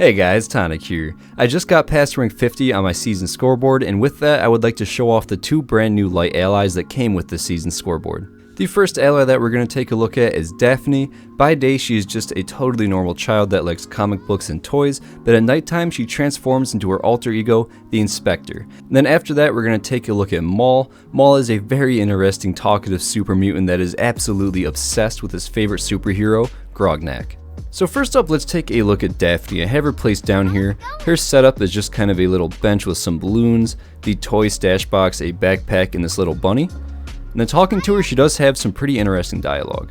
Hey guys, Tonic here. I just got past rank 50 on my season scoreboard, and with that I would like to show off the two brand new Lite allies that came with this season scoreboard. The first ally that we're going to take a look at is Daphne. By day she is just a totally normal child that likes comic books and toys, but at nighttime she transforms into her alter ego, the Inspector. And then after that we're going to take a look at Maul. Maul is a very interesting talkative super mutant that is absolutely obsessed with his favorite superhero, Grognak. So first up, let's take a look at Daphne. I have her placed down here. Her setup is just kind of a little bench with some balloons, the toy stash box, a backpack, and this little bunny. And then talking to her, she does have some pretty interesting dialogue.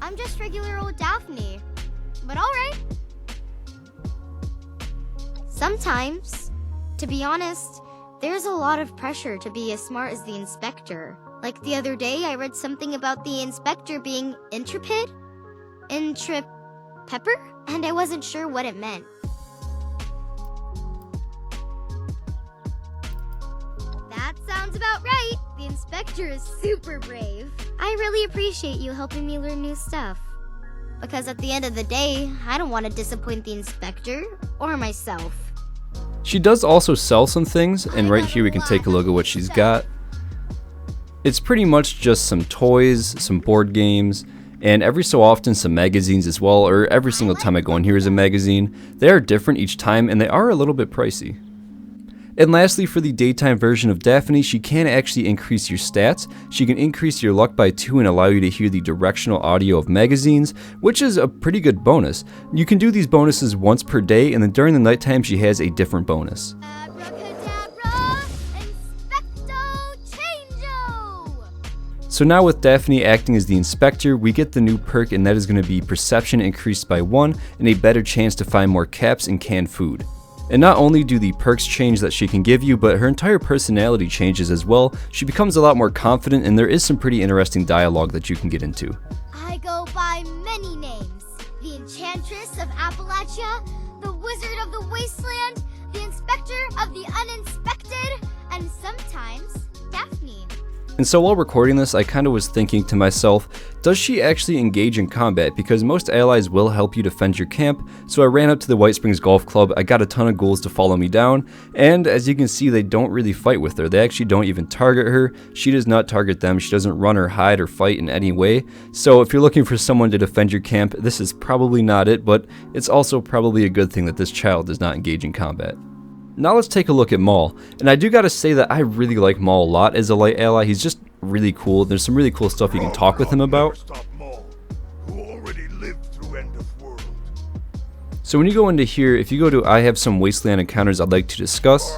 I'm just regular old Daphne, but alright. Sometimes, to be honest, there's a lot of pressure to be as smart as the Inspector. Like the other day, I read something about the Inspector being intrepid? Pepper? And I wasn't sure what it meant. That sounds about right. The Inspector is super brave. I really appreciate you helping me learn new stuff. Because at the end of the day, I don't want to disappoint the Inspector or myself. She does also sell some things, and right here we can take a look at what she's got. It's pretty much just some toys, some board games, and every so often some magazines as well, or every single time I go in here is a magazine. They are different each time, and they are a little bit pricey. And lastly, for the daytime version of Daphne, she can actually increase your stats. She can increase your luck by 2 and allow you to hear the directional audio of magazines, which is a pretty good bonus. You can do these bonuses once per day, and then during the nighttime she has a different bonus. So now with Daphne acting as the Inspector, we get the new perk, and that is going to be perception increased by 1 and a better chance to find more caps and canned food. And not only do the perks change that she can give you, but her entire personality changes as well. She becomes a lot more confident, and there is some pretty interesting dialogue that you can get into. I go by many names. The Enchantress of Appalachia, the Wizard of the Wasteland, the Inspector of the Uninspected, and sometimes Daphne. And so while recording this, I kind of was thinking to myself, does she actually engage in combat? Because most allies will help you defend your camp. So I ran up to the White Springs Golf Club, I got a ton of ghouls to follow me down, and as you can see, they don't really fight with her. They actually don't even target her. She does not target them. She doesn't run or hide or fight in any way. So if you're looking for someone to defend your camp, this is probably not it, but it's also probably a good thing that this child does not engage in combat. Now let's take a look at Maul, and I do gotta say that I really like Maul a lot as a Lite ally. He's just really cool. There's some really cool stuff you can talk with him about. So when you go into here, if you go to I have some Wasteland encounters I'd like to discuss,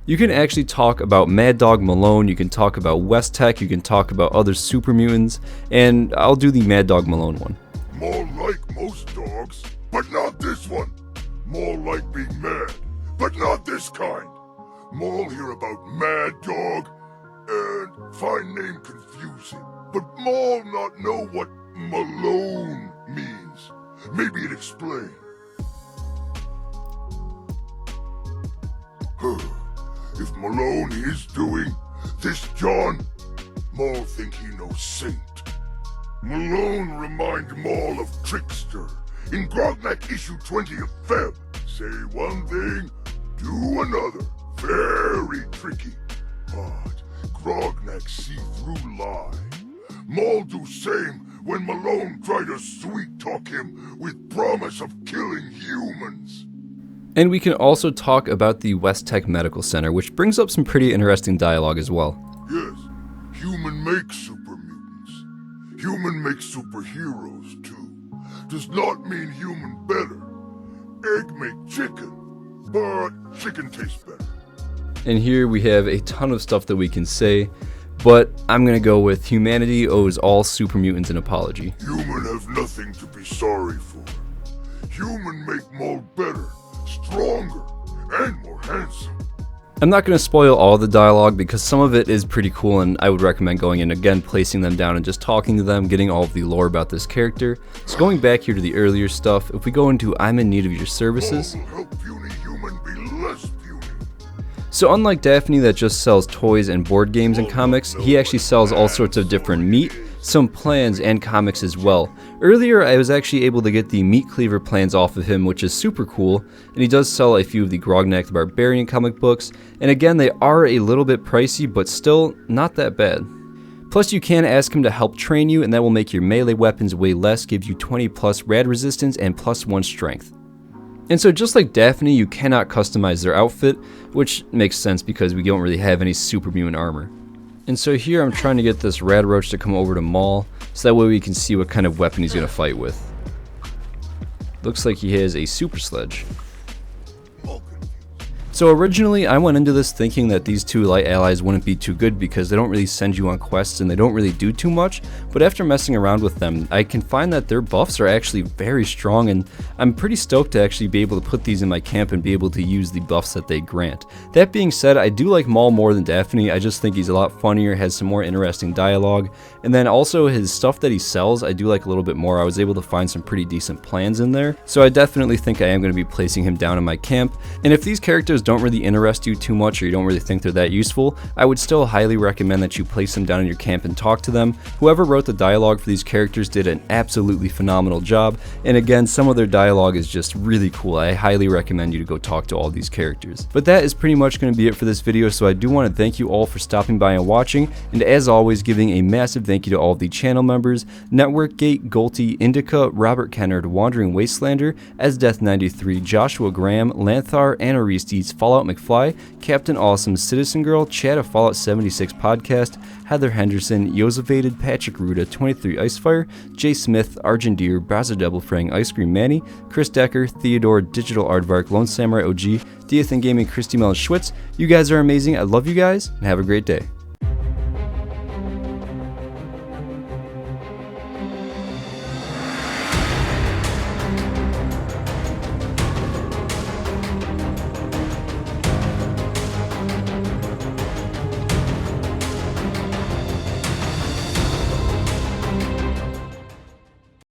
you can actually talk about Mad Dog Malone, you can talk about West Tech, you can talk about other super mutants, and I'll do the Mad Dog Malone one. More like most dogs, but not this one. More like being mad, but not this kind. Maul hear about Mad Dog and find name confusing, but Maul not know what Malone means. Maybe it explain. If Malone is doing this John, Maul think he knows Saint. Malone remind Maul of Trickster in Grognak issue 20 of Feb. Say one thing, do another. Very tricky. But Grognak see through lie. Maul do same when Malone try to sweet talk him with promise of killing humans. And we can also talk about the West Tech Medical Center, which brings up some pretty interesting dialogue as well. Yes, human make super mutants. Human make superheroes too. Does not mean human better. Egg make chicken, but chicken tastes better. And here we have a ton of stuff that we can say, but I'm gonna go with humanity owes all super mutants an apology. Human have nothing to be sorry for. Human make Maul better, stronger, and more handsome. I'm not going to spoil all the dialogue because some of it is pretty cool, and I would recommend going in again, placing them down and just talking to them, getting all of the lore about this character. So going back here to the earlier stuff, if we go into I'm in need of your services. Maul will help puny human be less puny. So unlike Daphne that just sells toys and board games and comics, he actually sells all sorts of different meat, some plans and comics as well. Earlier I was actually able to get the Meat Cleaver plans off of him, which is super cool, and he does sell a few of the Grognak the Barbarian comic books, and again they are a little bit pricey but still not that bad. Plus you can ask him to help train you, and that will make your melee weapons weigh less, give you 20 plus rad resistance and +1 strength. And so just like Daphne, you cannot customize their outfit, which makes sense because we don't really have any super mutant armor. And so here I'm trying to get this Rad Roach to come over to Maul, so that way we can see what kind of weapon he's going to fight with. Looks like he has a super sledge. So originally I went into this thinking that these two light allies wouldn't be too good because they don't really send you on quests and they don't really do too much, but after messing around with them I can find that their buffs are actually very strong, and I'm pretty stoked to actually be able to put these in my camp and be able to use the buffs that they grant. That being said, I do like Maul more than Daphne. I just think he's a lot funnier, has some more interesting dialogue, and then also his stuff that he sells I do like a little bit more. I was able to find some pretty decent plans in there, so I definitely think I am going to be placing him down in my camp. And if these characters don't really interest you too much or you don't really think they're that useful, I would still highly recommend that you place them down in your camp and talk to them. Whoever wrote the dialogue for these characters did an absolutely phenomenal job, and again, some of their dialogue is just really cool. I highly recommend you to go talk to all these characters. But that is pretty much going to be it for this video, so I do want to thank you all for stopping by and watching, and as always giving a massive thank you to all of the channel members: Networkgate, Golty, Indica, Robert Kennard, Wandering Wastelander, Esdeath93, Joshua Graham, Lanthar, Anna Reestes, Fallout McFly, Captain Awesome, Citizen Girl, Chad of Fallout 76 Podcast, Heather Henderson, Yosevated, Patrick Ruda, 23 Icefire, Jay Smith, Argent Deer, Brazza Devil Frang, Ice Cream Manny, Chris Decker, Theodore, Digital Aardvark, Lone Samurai OG, Diathan Gaming, Christy Mel Schwitz. You guys are amazing. I love you guys, and have a great day.